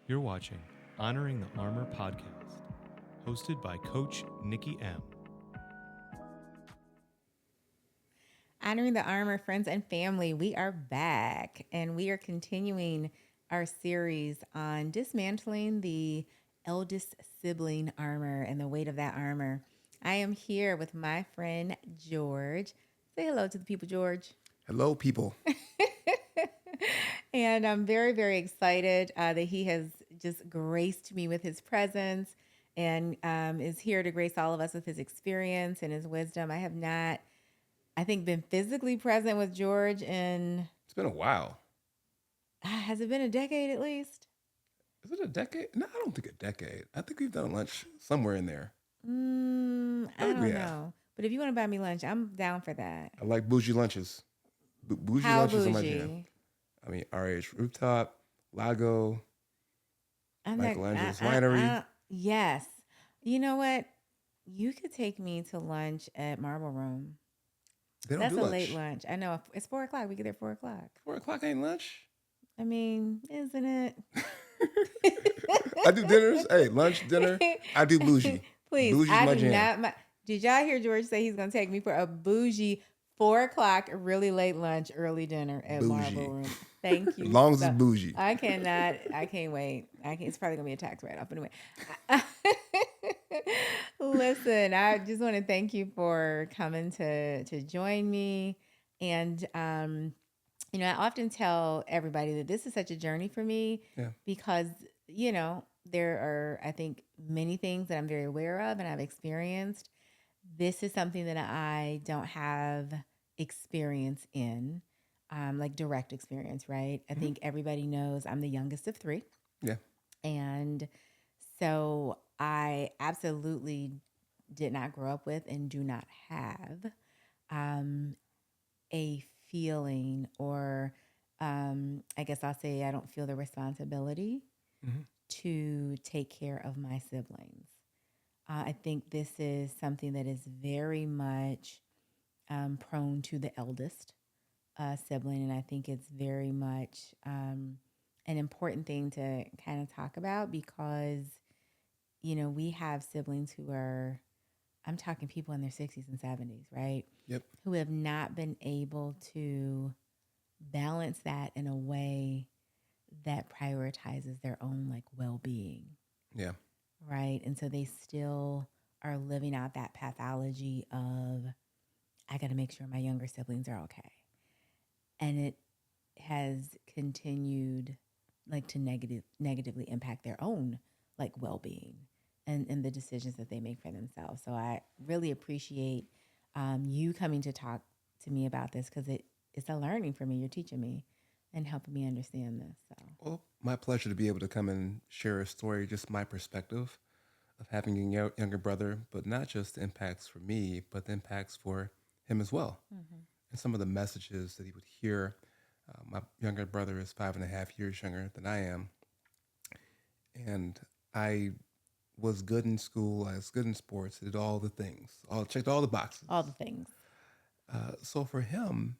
You're watching Honoring the Armor podcast, hosted by Coach Nikki M. Honoring the Armor, friends and family, we are back and we are continuing our series on dismantling the eldest sibling armor and the weight of that armor. I am here with my friend George. Say hello to the people, George. Hello, people. And I'm very, very excited that he has just graced me with his presence and is here to grace all of us with his experience and his wisdom. I have not, I think, been physically present with George in, It's been a while. has it been a decade at least? Is it a decade? No, I don't think a decade. I think we've done lunch somewhere in there. I think we don't have. know. But if you want to buy me lunch, I'm down for that. I like bougie lunches. Bougie How lunches are my bougie? jam. I mean, RH Rooftop, Lago, I'm Michelangelo's Winery. yes. You know what? You could take me to lunch at Marble Room. They don't That's do a lunch. late lunch. I know. It's 4 o'clock. We get there at 4 o'clock. 4 o'clock ain't lunch. I mean, isn't it? I do dinners. Hey, lunch, dinner. I do bougie. Please, Bougie's I my do jam. not. Did y'all hear George say he's going to take me for a bougie 4 o'clock, really late lunch, early dinner at Bougie. Marble Room? Thank you. As long as it's bougie. I cannot. I can't wait. It's probably going to be a tax write-off anyway. Listen, I just want to thank you for coming to join me. And, you know, I often tell everybody that this is such a journey for me Yeah. because, you know, there are, I think, many things that I'm very aware of and I've experienced. This is something that I don't have experience in, like direct experience, right? I think everybody knows I'm the youngest of three. Yeah. And so I absolutely did not grow up with and do not have a feeling or I guess I'll say I don't feel the responsibility to take care of my siblings. I think this is something that is very much prone to the eldest sibling, and I think it's very much an important thing to kind of talk about because, you know, we have siblings who are, I'm talking people in their 60s and 70s, right? Yep. Who have not been able to balance that in a way that prioritizes their own like well-being. Yeah. Right. And so they still are living out that pathology of, I got to make sure my younger siblings are okay. And it has continued like to negatively impact their own like well-being and the decisions that they make for themselves. So I really appreciate you coming to talk to me about this because it's a learning for me. You're teaching me and helping me understand this. So. Well, my pleasure to be able to come and share a story, just my perspective of having a younger brother, but not just the impacts for me, but the impacts for him as well. And some of the messages that he would hear. My younger brother is 5.5 years younger than I am. And I was good in school. I was good in sports. Did all the things. Checked all the boxes. All the things. So for him,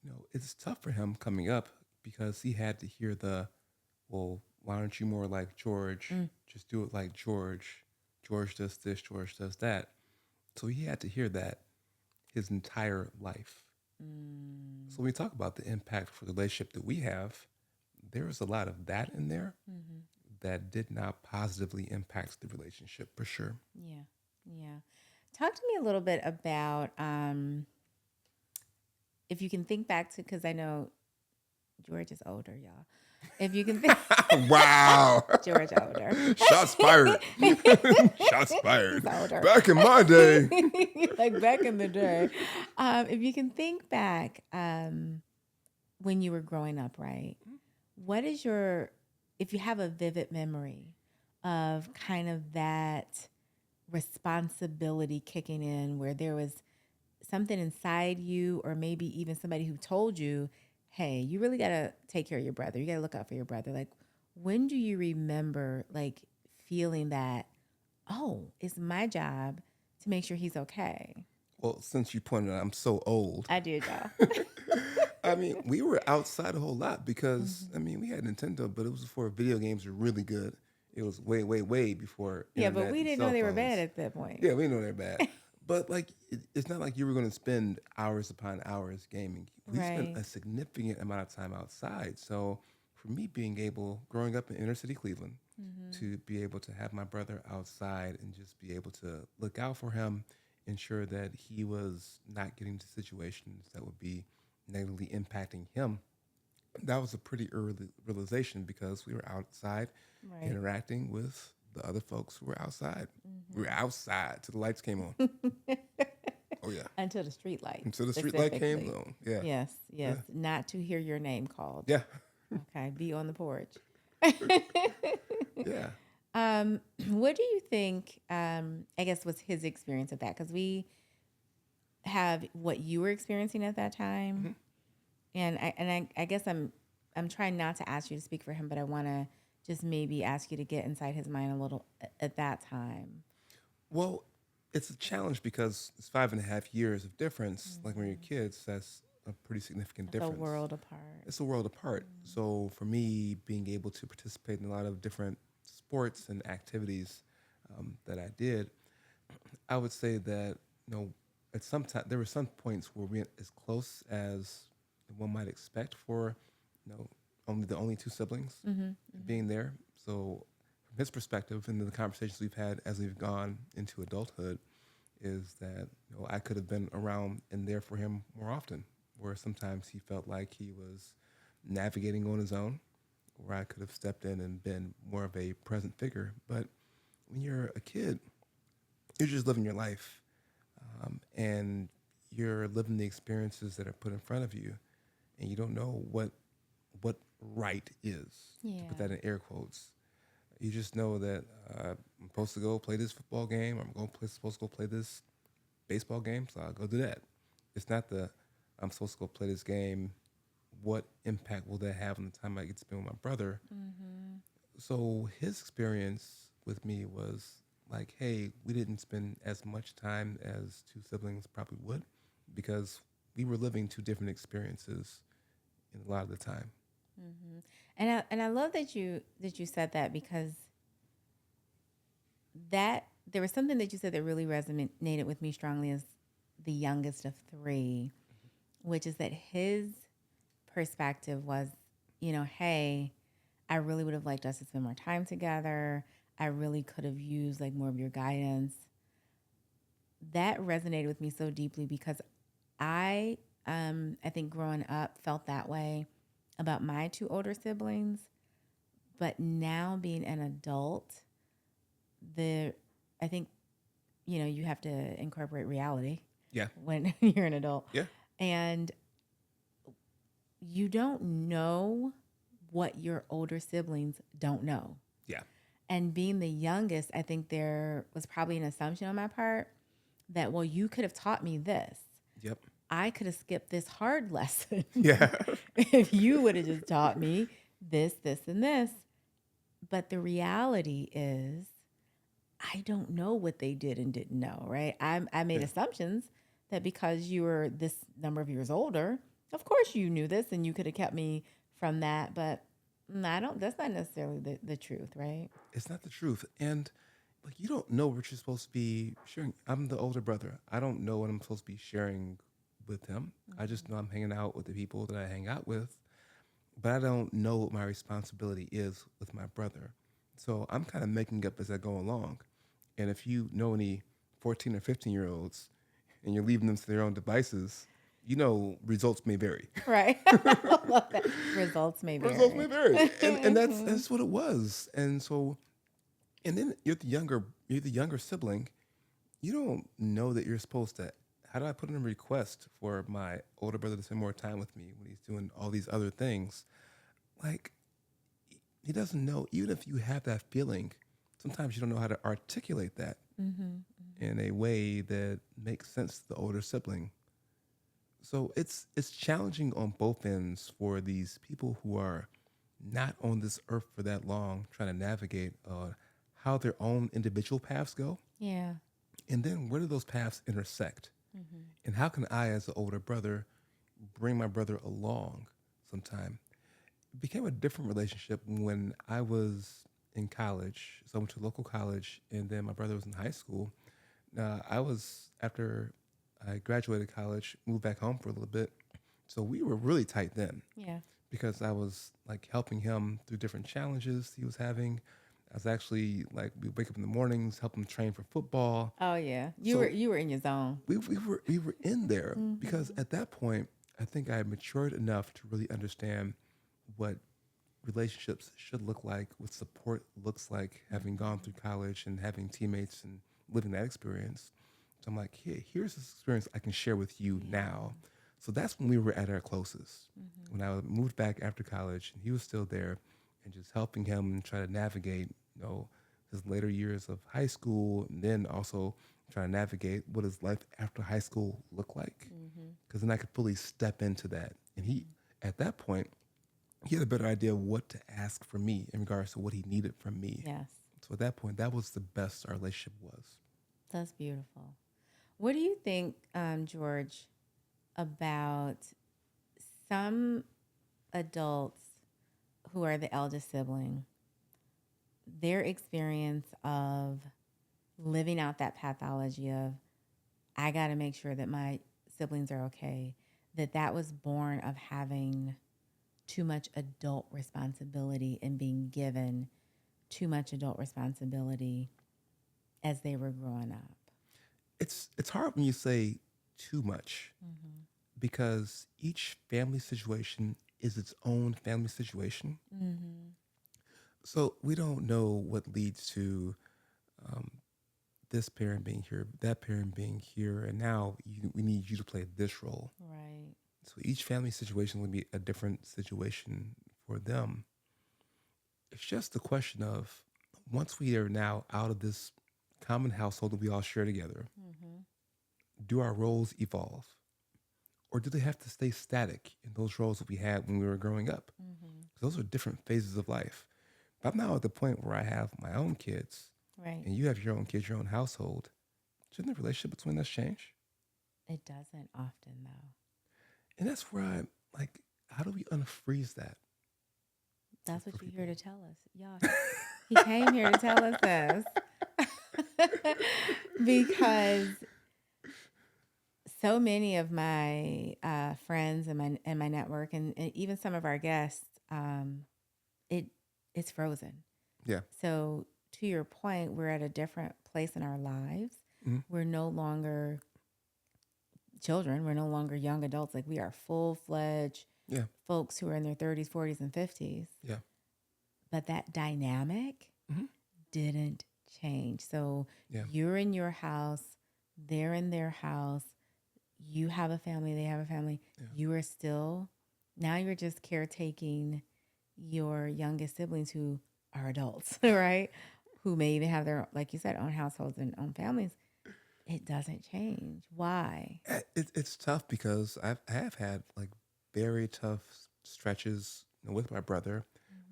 you know, it's tough for him coming up because he had to hear well, why aren't you more like George? Just do it like George. George does this, George does that. So he had to hear that his entire life. So when we talk about the impact for the relationship that we have, there is a lot of that in there that did not positively impact the relationship for sure. Yeah. Yeah. Talk to me a little bit about if you can think back to, because I know George is older, y'all. If you can think, Wow. George older. Shots fired. Shots fired. He's older. Back in my day. Like back in the day. If you can think back when you were growing up, right? What is if you have a vivid memory of kind of that responsibility kicking in where there was something inside you or maybe even somebody who told you, hey, you really got to take care of your brother. You got to look out for your brother. Like, when do you remember like feeling that, oh, it's my job to make sure he's okay? Well, since you pointed out I'm so old, I did, y'all. I mean, we were outside a whole lot because I mean, we had Nintendo, but it was before video games were really good. It was way, way, way before Yeah, but internet we and didn't know cell they were bad phones. at that point. Yeah, we know they're bad. But like, it's not like you were going to spend hours upon hours gaming. We spent Right. a significant amount of time outside. So for me, being able, growing up in inner city Cleveland, to be able to have my brother outside and just be able to look out for him, ensure that he was not getting into situations that would be negatively impacting him, that was a pretty early realization because we were outside Right. interacting with the other folks who were outside. We were outside till the lights came on. Oh yeah, Until the street light. until the street light came Specifically. on. Yeah, Yes, yes. yeah, Not to hear your name called. yeah, Okay, be on the porch. yeah. What do you think, I guess, was his experience of that? Because we have what you were experiencing at that time. I guess I'm trying not to ask you to speak for him, but I want to just maybe ask you to get inside his mind a little at that time. Well, it's a challenge because it's 5.5 years of difference. Like when you're kids, that's a pretty significant It's a difference. world apart. It's a world apart. So for me, being able to participate in a lot of different sports and activities that I did, I would say that at some time there were some points where we were as close as one might expect for only the only two siblings being there. So from his perspective and the conversations we've had as we've gone into adulthood is that I could have been around and there for him more often, where sometimes he felt like he was navigating on his own, where I could have stepped in and been more of a present figure. But when you're a kid, you're just living your life, and you're living the experiences that are put in front of you, and you don't know what right is, to put Yeah. that in air quotes. You just know that I'm supposed to go play this football game, or supposed to go play this baseball game, so I'll go do that. It's not I'm supposed to go play this game. What impact will that have on the time I get to spend with my brother? So his experience with me was like, hey, we didn't spend as much time as two siblings probably would because we were living two different experiences in a lot of the time. And I love that you said that, because that there was something that you said that really resonated with me strongly as the youngest of three, which is that his perspective was, hey, I really would have liked us to spend more time together. I really could have used like more of your guidance. That resonated with me so deeply because I think growing up felt that way about my two older siblings, but now being an adult, I think you have to incorporate reality Yeah. when you're an adult, Yeah. and you don't know what your older siblings don't know. Yeah. And being the youngest, I think there was probably an assumption on my part that, well, you could have taught me this. Yep. I could have skipped this hard lesson Yeah. if you would have just taught me this, this, and this. But the reality is, I don't know what they did and didn't know, right? I made assumptions that because you were this number of years older, of course you knew this and you could have kept me from that. But I don't. That's not necessarily the truth, right? It's not the truth. And like you don't know what you're supposed to be sharing. I'm the older brother. I don't know what I'm supposed to be sharing with him. I just know I'm hanging out with the people that I hang out with, but I don't know what my responsibility is with my brother. So I'm kind of making up as I go along. And if you know any 14 or 15-year-olds and you're leaving them to their own devices, results may vary. Right. I love that. Results may vary. Results may vary. And that's what it was. And so, and then you're the younger sibling. You don't know that you're supposed to, how do I put in a request for my older brother to spend more time with me when he's doing all these other things? Like, he doesn't know, even if you have that feeling, sometimes you don't know how to articulate that in a way that makes sense to the older sibling. So it's challenging on both ends for these people who are not on this earth for that long, trying to navigate how their own individual paths go. Yeah. And then where do those paths intersect? And how can I, as an older brother, bring my brother along sometime. It became a different relationship when I was in college. So I went to a local college, and then my brother was in high school. I was, after I graduated college, moved back home for a little bit. So we were really tight then Yeah. because I was like helping him through different challenges he was having. I was actually like, we wake up in the mornings, help him train for football. Oh yeah. So You were in your zone. we were in there because Mm-hmm. at that point, I think I had matured enough to really understand what relationships should look like, what support looks like, having gone through college and having teammates and living that experience. So I'm like, here's this experience I can share with you now. So that's when we were at our closest. Mm-hmm. When I moved back after college and he was still there and just helping him try to navigate, his later years of high school, and then also trying to navigate what his life after high school looked like. Mm-hmm. Because then I could fully step into that. And at that point, he had a better idea of what to ask from me in regards to what he needed from me. Yes. So at that point, that was the best our relationship was. That's beautiful. What do you think, George, about some adults who are the eldest sibling, their experience of living out that pathology of, I got to make sure that my siblings are okay, that was born of having too much adult responsibility and being given too much adult responsibility as they were growing up? It's hard when you say too much Mm-hmm. because each family situation is its own family situation. Mm-hmm. So we don't know what leads to um, this parent being here, that parent being here, and now we need you to play this role. Right. So each family situation will be a different situation for them. It's just a question of once we are now out of this common household that we all share together, Mm-hmm. do our roles evolve? Or do they have to stay static in those roles that we had when we were growing up? Mm-hmm. 'Cause those are different phases of life. But I'm now at the point where I have my own kids Right. and you have your own kids, your own household. Shouldn't the relationship between us change? It doesn't often, though. And that's where I'm like, how do we unfreeze that That's for what you're here people? to tell us. Y'all, he came here to tell us this. Because so many of my friends and my network and even some of our guests, it it's frozen. Yeah. So to your point, we're at a different place in our lives. Mm-hmm. We're no longer children. We're no longer young adults. Like we are full-fledged Yeah. folks who are in their 30s, 40s, and 50s. Yeah. But that dynamic Mm-hmm. didn't change. So Yeah. you're in your house, they're in their house. You have a family, they have a family. Yeah. You are still, now you're just caretaking your youngest siblings who are adults, right? Who may even have their, like you said, own households and own families. It doesn't change. Why? It's tough because I have had like very tough stretches with my brother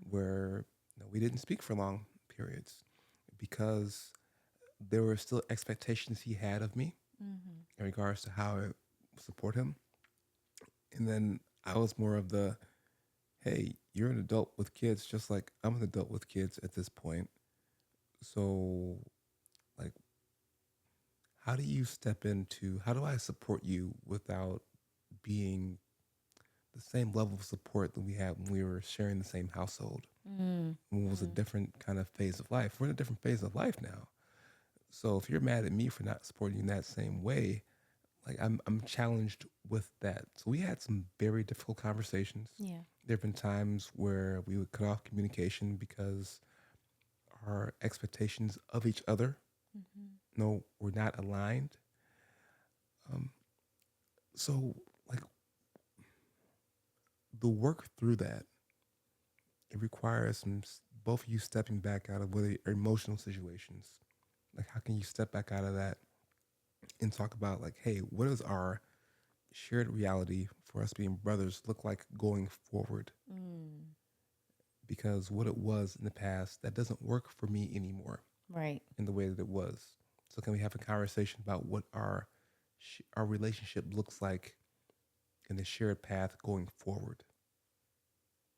where we didn't speak for long periods because there were still expectations he had of me Mm-hmm. in regards to how I support him. And then I was more of the, hey, you're an adult with kids, just like I'm an adult with kids at this point. So, like, how do you step into, how do I support you without being the same level of support that we had when we were sharing the same household? Mm-hmm. When it was a different kind of phase of life. We're in a different phase of life now. So if you're mad at me for not supporting you in that same way, like I'm challenged with that. So we had some very difficult conversations. Yeah. There have been times where we would cut off communication because our expectations of each other, were not aligned. Um, so like the work through that, it requires both of you stepping back out of whether emotional situations. Like how can you step back out of that and talk about like, hey, what is our shared reality for us being brothers look like going forward? Mm. Because what it was in the past, that doesn't work for me anymore Right. in the way that it was. So can we have a conversation about what our relationship looks like and the shared path going forward.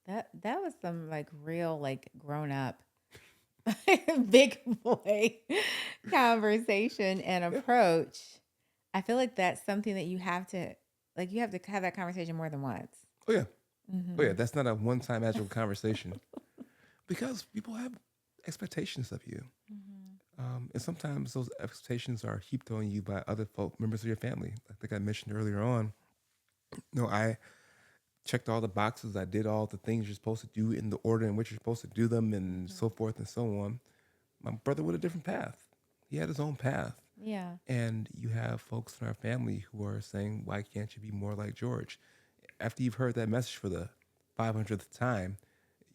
That was some like real like grown up big boy conversation and Yeah. approach. I feel like that's something that you have to have that conversation more than once. Oh yeah. Oh yeah. Mm-hmm. That's not a one-time magical conversation because people have expectations of you. And sometimes those expectations are heaped on you by other folk, members of your family. I think I mentioned earlier on. I checked all the boxes. I did all the things you're supposed to do in the order in which you're supposed to do them, and so forth and so on. My brother with a different path. He had his own path. Yeah. And you have folks in our family who are saying, why can't you be more like George? After you've heard that message for the 500th time,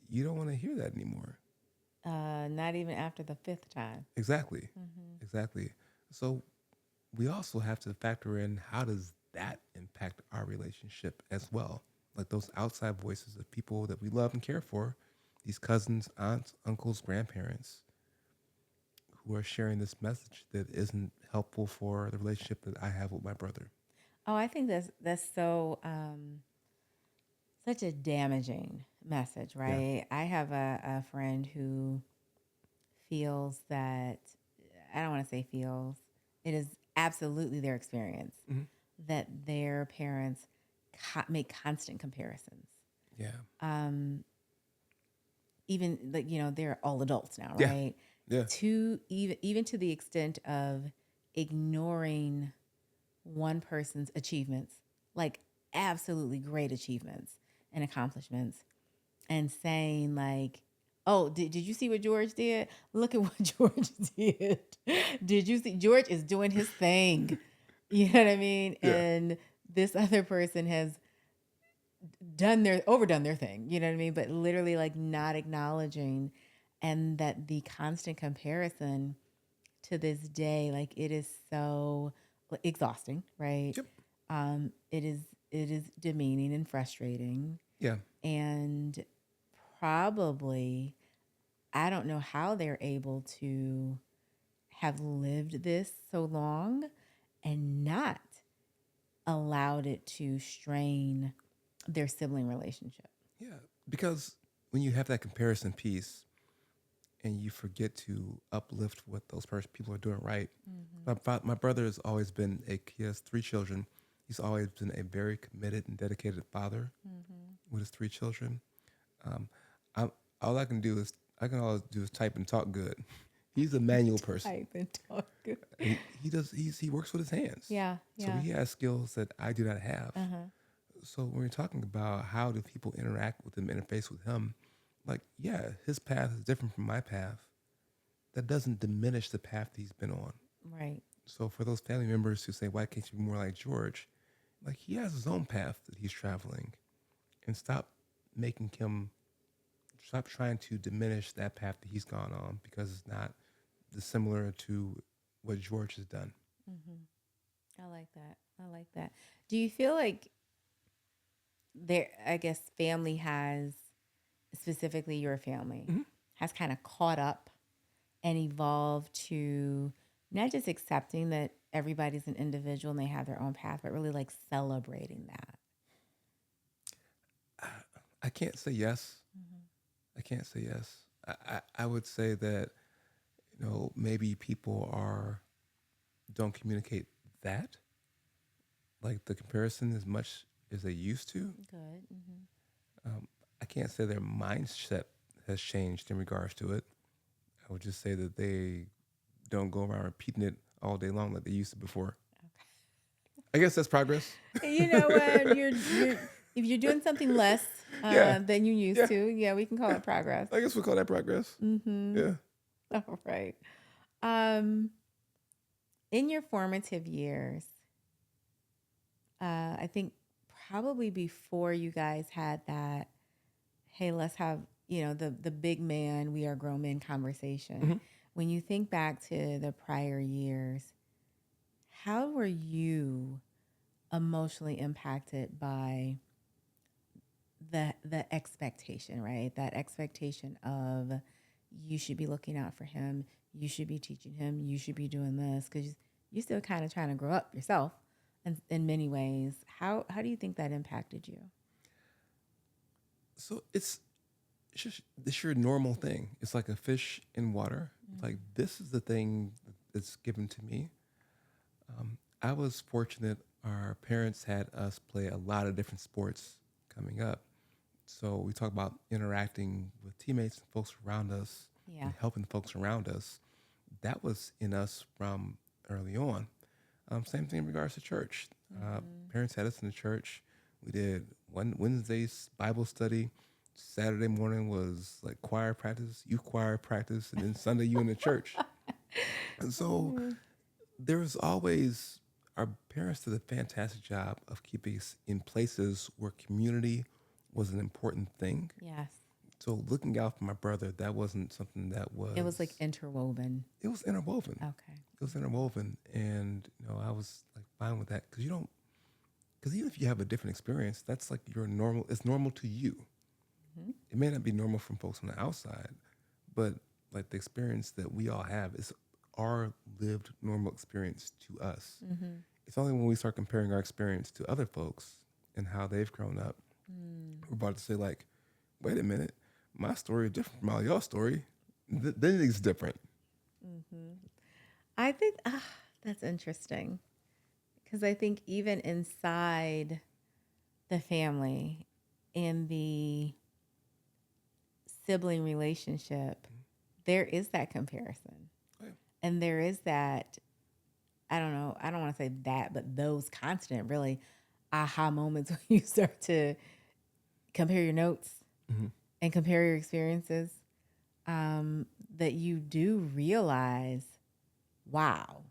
you don't want to hear that anymore. Not even after the fifth time. Exactly. Mm-hmm. Exactly. So we also have to factor in how does that impact our relationship as well? Like those outside voices of people that we love and care for, these cousins, aunts, uncles, grandparents, who are sharing this message that isn't helpful for the relationship that I have with my brother. Oh, I think that's so such a damaging message, Yeah. right? I have a friend who feels that I don't want to say feels. It is absolutely their experience Mm-hmm. that their parents make constant comparisons. Yeah. Even like they're all adults now, Yeah. right? Yeah. To even to the extent of ignoring one person's achievements, like absolutely great achievements and accomplishments, and saying like, "Oh, did you see what George did? Look at what George did. Did you see George is doing his thing?" You know what I mean? Yeah. And this other person has overdone their thing. You know what I mean? But literally like not acknowledging, and that the constant comparison to this day, like it is so exhausting, right? Yep. It is demeaning and frustrating, Yeah. and probably I don't know how they're able to have lived this so long and not allowed it to strain their sibling relationship. Yeah. Because when you have that comparison piece and you forget to uplift what those people are doing right. My brother has always been he has 3 children. He's always been a very committed and dedicated father with his 3 children. Um, I, all I can always do is type and talk good. He's a manual person. Type and talk. He works with his hands. Yeah, So yeah. he has skills that I do not have. So when we're talking about how do people interact with him, interface with him, like, yeah, his path is different from my path. That doesn't diminish the path he's been on. Right. So for those family members who say, why can't you be more like George? Like, he has his own path that he's traveling. And stop trying to diminish that path that he's gone on because it's not dissimilar to what George has done. I like that. I like that. Do you feel like I guess family has, specifically your family, has kind of caught up and evolved to not just accepting that everybody's an individual and they have their own path, but really like celebrating that? I can't say yes. I can't say yes. I would say that, maybe people don't communicate that, like the comparison as much as they used to. Good. I can't say their mindset has changed in regards to it. I would just say that they don't go around repeating it all day long like they used to before. I guess that's progress. You know what? You're if you're doing something less Yeah. than you used to, yeah, we can call it progress. I guess we'll call that progress. Yeah. All right. Um, in your formative years, I think probably before you guys had that, hey, let's have, the big man, we are grown men conversation. When you think back to the prior years, how were you emotionally impacted by the expectation, right? That expectation of you should be looking out for him, you should be teaching him, you should be doing this, because you're still kind of trying to grow up yourself in many ways. How do you think that impacted you? So it's just this your normal thing. It's like a fish in water. Like this is the thing that's given to me. I was fortunate. Our parents had us play a lot of different sports coming up. So we talk about interacting with teammates and folks around us Yeah. and helping folks around us. That was in us from early on. Same thing in regards to church. Parents had us in the church. We did one Wednesday's Bible study. Saturday morning was like choir practice, youth choir practice, and then Sunday you in the church. And so there was always our parents did a fantastic job of keeping us in places where community was an important thing. Yes. So looking out for my brother, that wasn't something that was. It was like interwoven. It was interwoven. Okay. It was interwoven, and I was like fine with that because you don't. Because even if you have a different experience, that's like your normal. It's normal to you. It may not be normal from folks on the outside, but like the experience that we all have is our lived normal experience to us. It's only when we start comparing our experience to other folks and how they've grown up, we're about to say like, wait a minute, my story is different from all y'all story. Then it's different. I think that's interesting because I think even inside the family in the sibling relationship, there is that comparison. Oh, yeah. And there is that, I don't know, I don't want to say that, but those constant really aha moments when you start to compare your notes and compare your experiences, that you do realize, wow,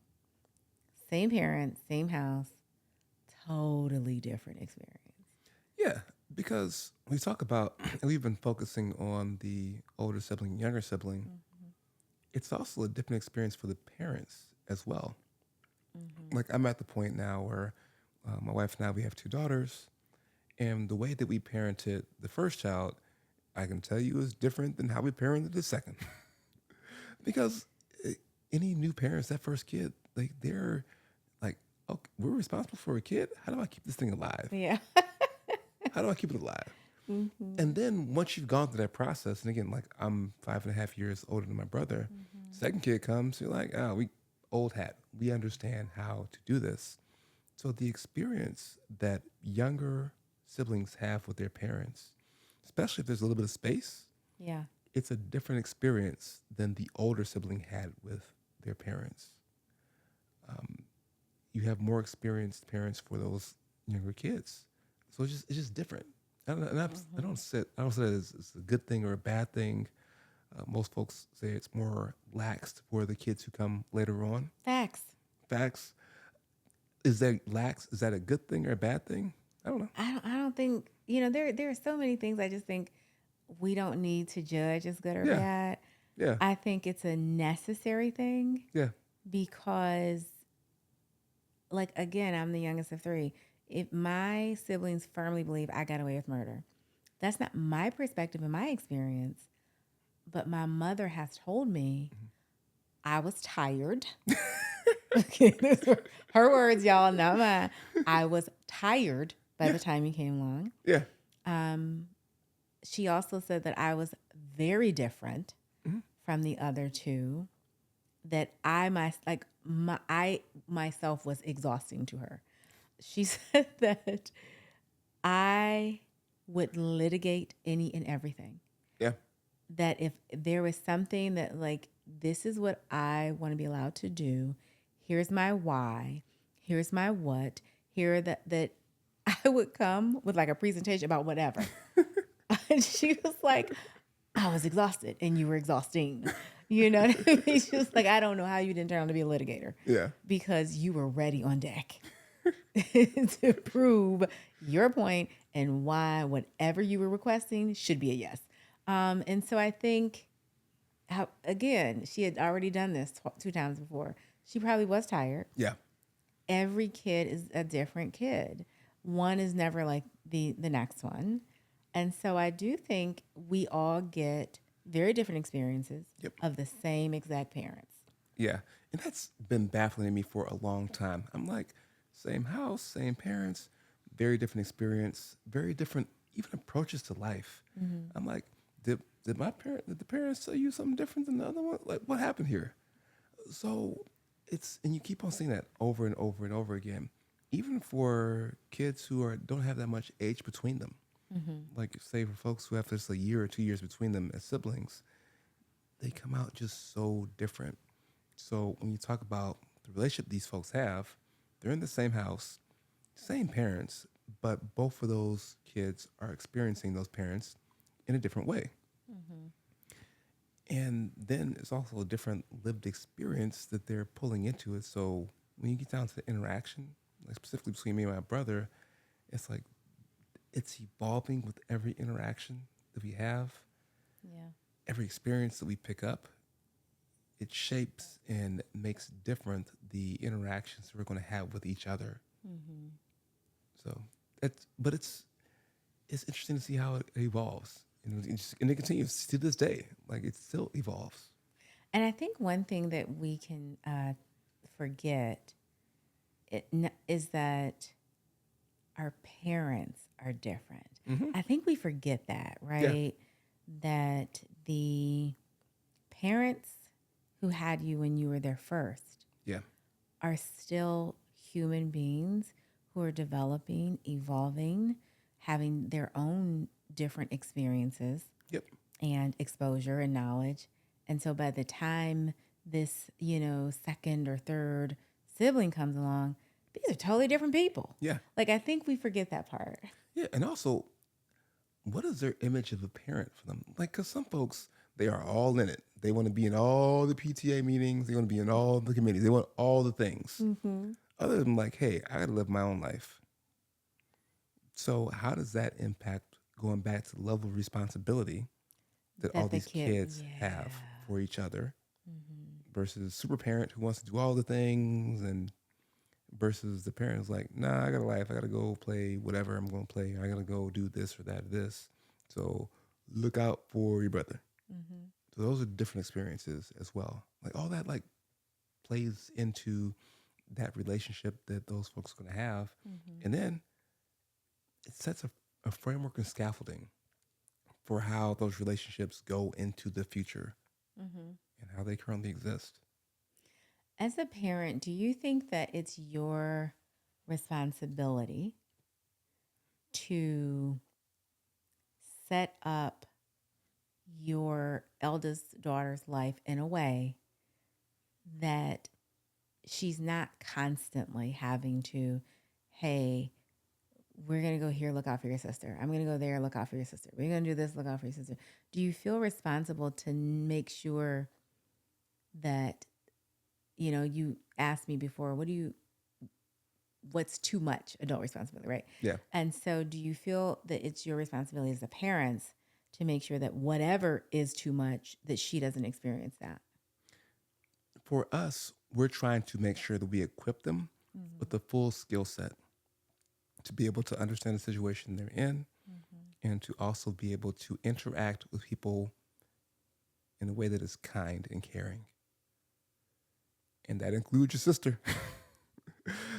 same parents, same house, totally different experience. Yeah, because we talk about, and we've been focusing on the older sibling, younger sibling. It's also a different experience for the parents as well. Like I'm at the point now where my wife and I, we have 2 daughters, and the way that we parented the first child, I can tell you is different than how we parented the second. Because any new parents, that first kid, like they're like, okay, we're responsible for a kid. How do I keep this thing alive? Yeah. How do I keep it alive? And then once you've gone through that process, and again, like I'm 5.5 years older than my brother, second kid comes, you're like, we old hat. We understand how to do this. So the experience that younger siblings have with their parents, especially if there's a little bit of space, Yeah. it's a different experience than the older sibling had with their parents. You have more experienced parents for those younger kids, so it's just different. I don't say that it's a good thing or a bad thing. Most folks say it's more lax for the kids who come later on. Facts. Facts. Is that lax? Is that a good thing or a bad thing? I don't know. I don't think, there are so many things I just think we don't need to judge as good or Yeah. bad. Yeah. I think it's a necessary thing Yeah. because, like, again, I'm the youngest of 3. If my siblings firmly believe I got away with murder, that's not my perspective and my experience, but my mother has told me I was tired. Okay, those were her words, y'all, not mine. I was tired by the time you came along. Yeah. She also said that I was very different from the other 2, that I myself was exhausting to her. She said that I would litigate any and everything. Yeah. That if there was something that like, this is what I want to be allowed to do, here's my why, here's my what, here that I would come with like a presentation about whatever. And she was like, I was exhausted and you were exhausting. You know what I mean? She was like, I don't know how you didn't turn out to be a litigator. Yeah. Because you were ready on deck to prove your point and why whatever you were requesting should be a yes. And so I think, again, she had already done this 2 times before. She probably was tired. Yeah. Every kid is a different kid. One is never like the next one. And so I do think we all get very different experiences of the same exact parents. Yeah. And that's been baffling to me for a long time. I'm like, same house, same parents, very different experience, very different even approaches to life. Mm-hmm. I'm like, did the parents tell you something different than the other one? Like, what happened here? So and you keep on seeing that over and over and over again, even for kids who don't have that much age between them. Mm-hmm. Like, say for folks who have just a year or 2 years between them as siblings, they come out just so different. So when you talk about the relationship these folks have, they're in the same house, same parents, but both of those kids are experiencing those parents in a different way. Mm-hmm. And then it's also a different lived experience that they're pulling into it. So when you get down to the interaction, like specifically between me and my brother, it's like it's evolving with every interaction that we have, Yeah. every experience that we pick up. It shapes and makes different the interactions we're going to have with each other. Mm-hmm. So it's interesting to see how it evolves, and it continues to this day. Like it still evolves. And I think one thing that we can forget is that our parents are different. Mm-hmm. I think we forget that, Yeah. right? That the parents who had you when you were there first Yeah. are still human beings who are developing, evolving, having their own different experiences Yep. and exposure and knowledge. And so by the time this, second or third sibling comes along, these are totally different people. Yeah. Like, I think we forget that part. Yeah. And also, what is their image of a parent for them? Like, because some folks, they are all in it. They want to be in all the PTA meetings. They want to be in all the committees. They want all the things. Mm-hmm. Other than like, hey, I got to live my own life. So how does that impact going back to the level of responsibility that all That the these kid, kids yeah. have for each other Mm-hmm. versus super parent who wants to do all the things, and versus the parent who's like, nah, I got a life. I got to go play whatever I'm going to play. I got to go do this or that or this. So look out for your brother. Mm-hmm. So those are different experiences as well. Like all that like plays into that relationship that those folks are going to have. Mm-hmm. And then it sets a framework and scaffolding for how those relationships go into the future Mm-hmm. and how they currently exist. As a parent, do you think that it's your responsibility to set up your eldest daughter's life in a way that she's not constantly having to, hey, we're going to go here, look out for your sister. I'm going to go there, look out for your sister. We're going to do this, look out for your sister. Do you feel responsible to make sure that, you asked me before, what's too much adult responsibility, right? Yeah. And so do you feel that it's your responsibility as the parents to make sure that whatever is too much, that she doesn't experience that? For us, we're trying to make sure that we equip them Mm-hmm. with the full skill set to be able to understand the situation they're in Mm-hmm. and to also be able to interact with people in a way that is kind and caring. And that includes your sister.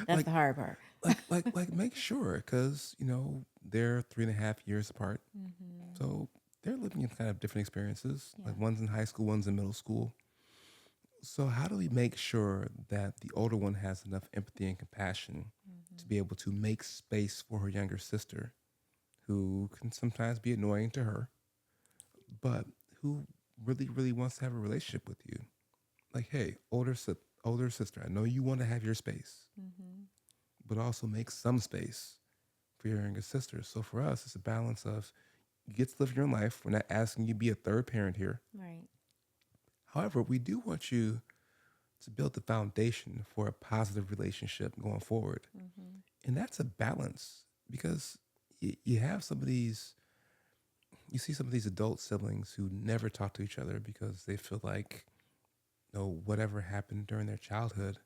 That's like, the hard part. like make sure, because, they're 3.5 years apart. Mm-hmm. So they're living in kind of different experiences. Yeah. Like one's in high school, one's in middle school. So how do we make sure that the older one has enough empathy and compassion to be able to make space for her younger sister, who can sometimes be annoying to her, but who really, really wants to have a relationship with you? Like, hey, older sister, I know you want to have your space, Mm-hmm. but also make some space for your younger sister. So for us, it's a balance of you get to live your own life. We're not asking you to be a third parent here. Right. However, we do want you to build the foundation for a positive relationship going forward. Mm-hmm. And that's a balance, because you have you see some of these adult siblings who never talk to each other because they feel like, whatever happened during their childhood.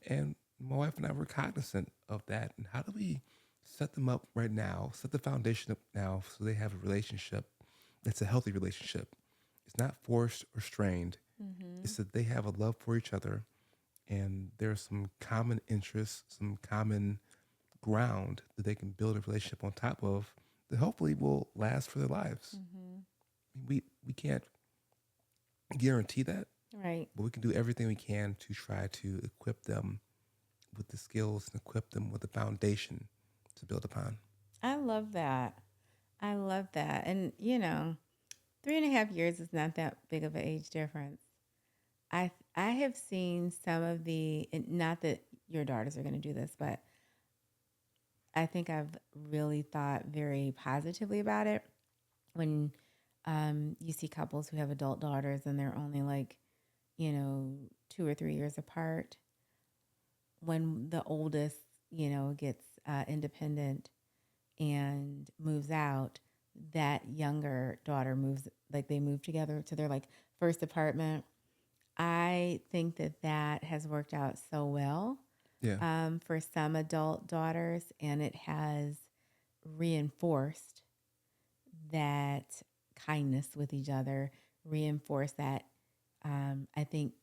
And my wife and I were cognizant of that. And how do we set them up right now, set the foundation up now so they have a relationship that's a healthy relationship? It's not forced or strained. Mm-hmm. It's that they have a love for each other and there's some common interests, some common ground that they can build a relationship on top of that hopefully will last for their lives. We can't guarantee that, Right. but we can do everything we can to try to equip them with the skills and equip them with the foundation to build upon. I love that. I love that. And, 3.5 years is not that big of an age difference. I have seen some of and not that your daughters are going to do this, but I think I've really thought very positively about it when you see couples who have adult daughters and they're only like, 2 or 3 years apart. When the oldest, gets independent and moves out, that younger daughter moves, like they move together to their like first apartment. I think that has worked out so well Yeah. for some adult daughters, and it has reinforced that kindness with each other, reinforced that I think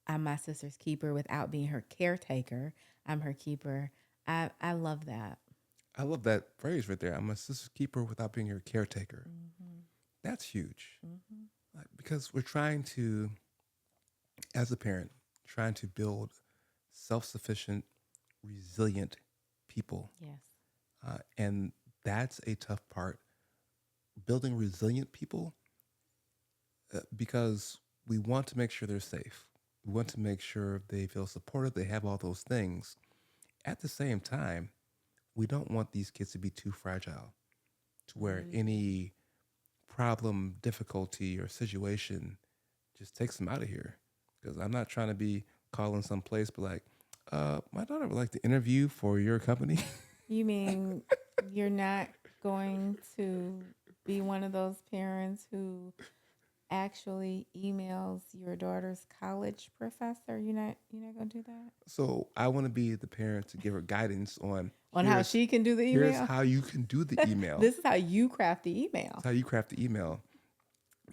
I'm my sister's keeper without being her caretaker. I'm her keeper. I love that. I love that phrase right there. I'm a sister's keeper without being your caretaker. Mm-hmm. That's huge. Mm-hmm. Because we're trying to, as a parent, trying to build self-sufficient, resilient people. Yes. And that's a tough part. Building resilient people because we want to make sure they're safe. We want to make sure they feel supported, they have all those things. At the same time, we don't want these kids to be too fragile to where any problem, difficulty, or situation just takes them out of here. Because I'm not trying to be calling some place, but like, my daughter would like to interview for your company. You mean you're not going to be one of those parents who actually emails your daughter's college professor? You're not gonna do that? So I want to be the parent to give her guidance on How she can do the here's email? how you can do the email. This is how you craft the email. That's how you craft the email.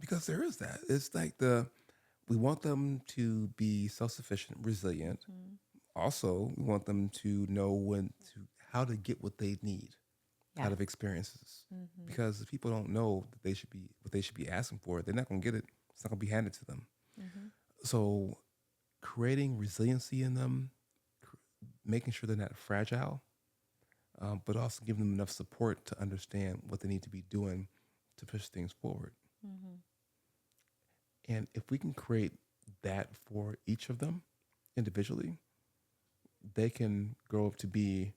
Because there is that. It's like we want them to be self-sufficient, resilient. Also, we want them to know how to get what they need out of experiences. Because if people don't know that what they should be asking for, they're not going to get it. It's not going to be handed to them. So creating resiliency in them, making sure they're not fragile, but also giving them enough support to understand what they need to be doing to push things forward. And if we can create that for each of them individually, they can grow up to be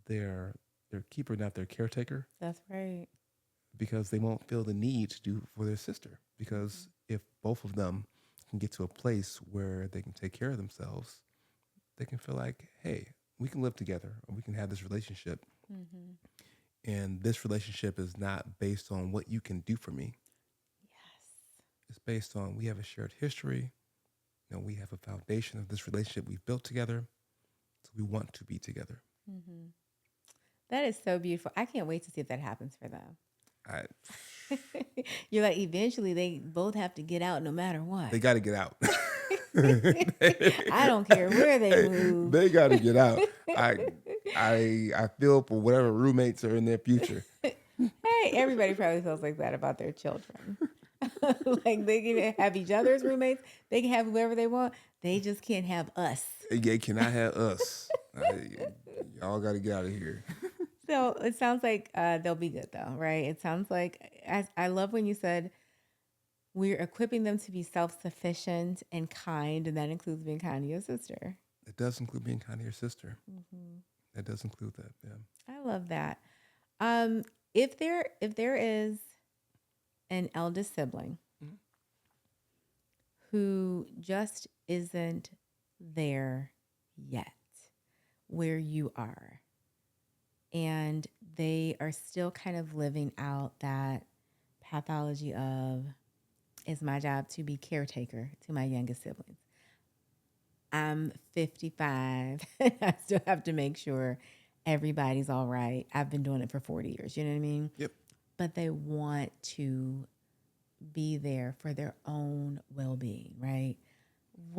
their keeper, not their caretaker. That's right. Because they won't feel the need to do for their sister. Because if both of them can get to a place where they can take care of themselves, they can feel like, hey, we can live together, or we can have this relationship. And this relationship is not based on what you can do for me. Yes. It's based on we have a shared history. We have a foundation of this relationship we've built together. So we want to be together. That is so beautiful. I can't wait to see if that happens for them. I, You're like, eventually they both have to get out no matter what. They got to get out. I don't care where they move. They got to get out. I feel for whatever roommates are in their future. Hey, everybody probably feels like that about their children. Like they can have each other's roommates. They can have whoever they want. They just can't have us. They cannot have us. Y'all got to get out of here. So it sounds like they'll be good though, right? It sounds like, I love when you said we're equipping them to be self-sufficient and kind, and that includes being kind to your sister. It does include being kind to your sister. That does include that, yeah. I love that. If there is an eldest sibling who just isn't there yet where you are, and they are still kind of living out that pathology of, it's my job to be caretaker to my youngest siblings. I'm 55 and I still have to make sure everybody's all right. I've been doing it for 40 years. You know what I mean? Yep. But they want to be there for their own well-being, right?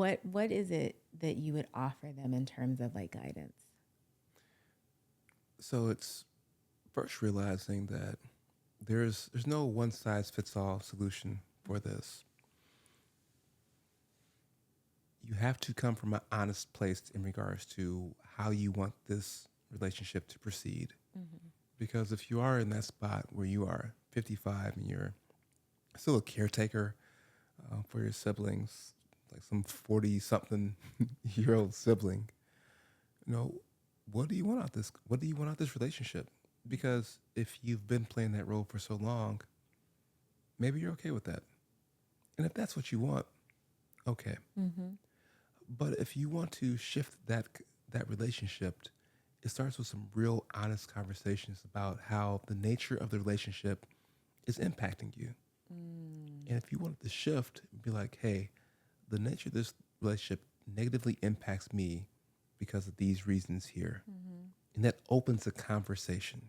what is it that you would offer them in terms of like guidance? So it's first realizing that there's no one size fits all solution for this. You have to come from an honest place in regards to how you want this relationship to proceed. Because if you are in that spot where you are 55 and you're still a caretaker for your siblings, like some 40 something year old sibling, you know, what do you want out this? What do you want out this relationship? Because if you've been playing that role for so long, maybe you're okay with that. And if that's what you want, okay. But if you want to shift that relationship, it starts with some real honest conversations about how the nature of the relationship is impacting you. And if you want it to shift, be like, hey, the nature of this relationship negatively impacts me because of these reasons here. And that opens a conversation,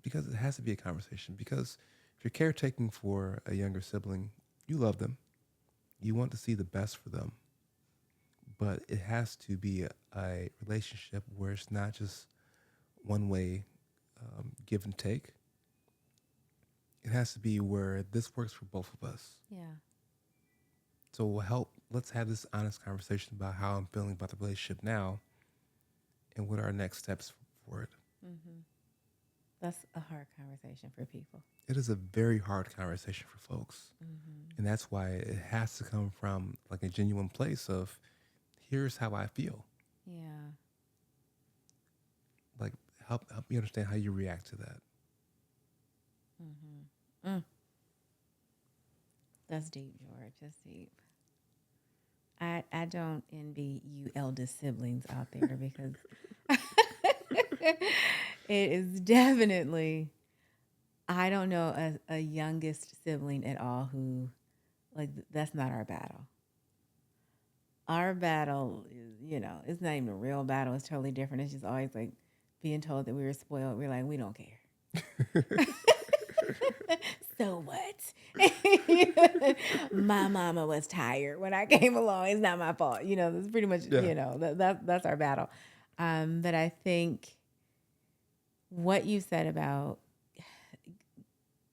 because it has to be a conversation. Because if you're caretaking for a younger sibling, you love them. You want to see the best for them. But it has to be a relationship where it's not just one way give and take. It has to be where this works for both of us. Yeah. So let's have this honest conversation about how I'm feeling about the relationship now and what are our next steps for it. That's a hard conversation for people. It is a very hard conversation for folks. And that's why it has to come from like a genuine place of, here's how I feel. Yeah. Like, help me understand how you react to that. That's deep, George. That's deep. I don't envy you eldest siblings out there because it is definitely, I don't know a youngest sibling at all who, like, that's not our battle. Our battle is, it's not even a real battle. It's totally different. It's just always like being told that we were spoiled. We're like, we don't care. So what? My mama was tired when I came along. It's not my fault. That's pretty much, that's our battle. But I think what you said about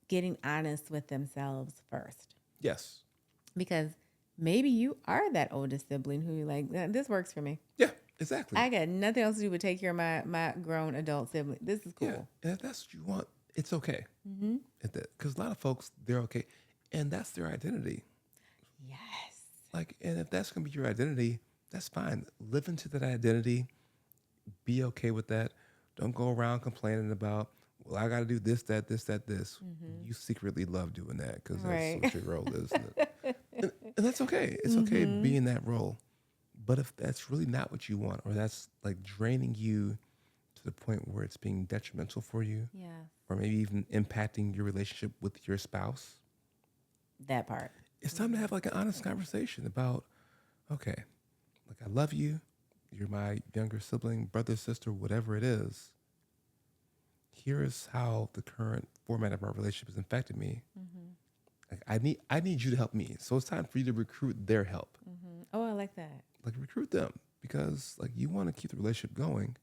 getting honest with themselves first. Yes. Because maybe you are that oldest sibling who you're like, this works for me. Yeah, exactly. I got nothing else to do but take care of my grown adult sibling. This is cool. Yeah. And if that's what you want, it's okay. Because a lot of folks, they're okay. And that's their identity. Yes. Like, and if that's going to be your identity, that's fine. Live into that identity. Be okay with that. Don't go around complaining about, well, I got to do this, that, this, that, this. You secretly love doing that because that's what your role is. And that's okay. It's okay being that role. But if that's really not what you want, or that's like draining you to the point where it's being detrimental for you, or maybe even impacting your relationship with your spouse, that part. It's time to have like an honest conversation about, okay, like I love you. You're my younger sibling, brother, sister, whatever it is. Here is how the current format of our relationship has affected me. Like I need you to help me. So it's time for you to recruit their help. Oh, I like that. Like recruit them, because like you want to keep the relationship going,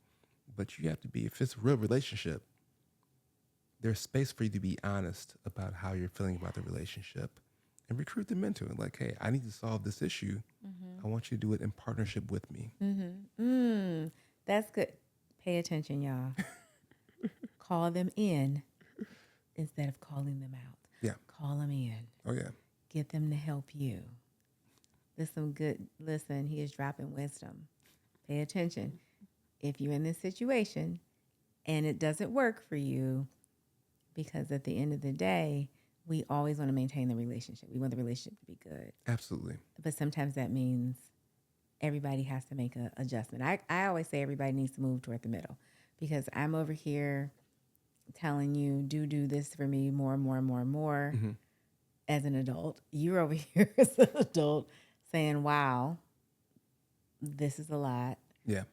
but you have to be, if it's a real relationship, there's space for you to be honest about how you're feeling about the relationship and recruit them into it. Like, hey, I need to solve this issue. I want you to do it in partnership with me. That's good. Pay attention, y'all. Call them in instead of calling them out. Yeah. Call them in. Oh, yeah. Get them to help you. Listen, he is dropping wisdom. Pay attention. If you're in this situation and it doesn't work for you, because at the end of the day, we always want to maintain the relationship. We want the relationship to be good. Absolutely. But sometimes that means everybody has to make an adjustment. I always say everybody needs to move toward the middle, because I'm over here telling you, do this for me more as an adult. You're over here as an adult saying, wow, this is a lot. Yeah.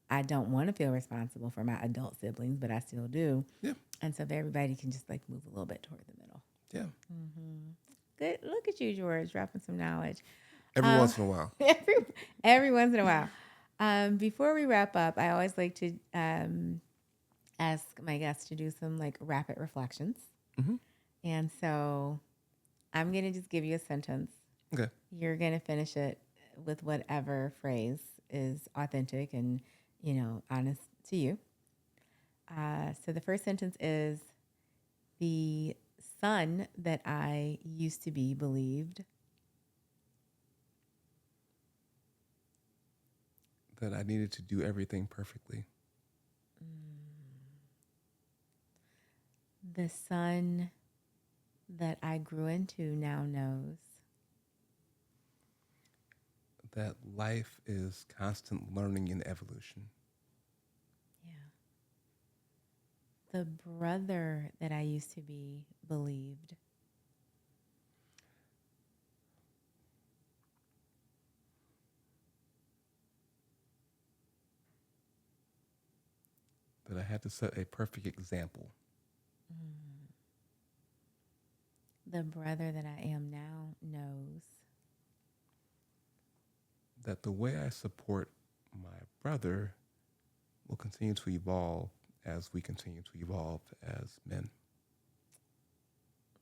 I don't want to feel responsible for my adult siblings, but I still do. Yeah. And so if everybody can just like move a little bit toward the middle. Yeah. Good. Look at you, George, dropping some knowledge. Every once in a while. Every once in a while. Before we wrap up, I always like to ask my guests to do some like rapid reflections. Mm-hmm. And so I'm going to just give you a sentence. Okay. You're going to finish it with whatever phrase is authentic and, honest to you. So the first sentence is, the son that I used to be believed that I needed to do everything perfectly. The son that I grew into now knows that life is constant learning and evolution. Yeah. The brother that I used to be believed that I had to set a perfect example. The brother that I am now knows that the way I support my brother will continue to evolve as we continue to evolve as men.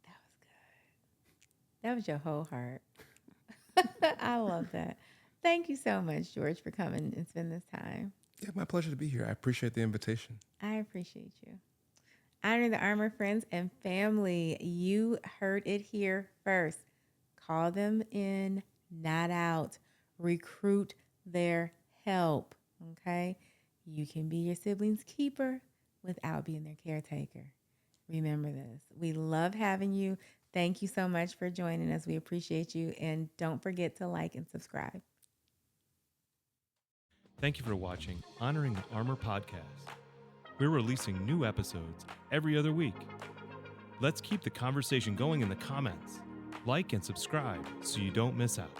That was good. That was your whole heart. I love that. Thank you so much, George, for coming and spend this time. Yeah, my pleasure to be here. I appreciate the invitation. I appreciate you. Honor the Armor friends and family. You heard it here first. Call them in, not out. Recruit their help. Okay? You can be your sibling's keeper without being their caretaker. Remember this. We love having you. Thank you so much for joining us. We appreciate you. And don't forget to like and subscribe. Thank you for watching Honoring the Armor podcast. We're releasing new episodes every other week. Let's keep the conversation going in the comments. Like and subscribe so you don't miss out.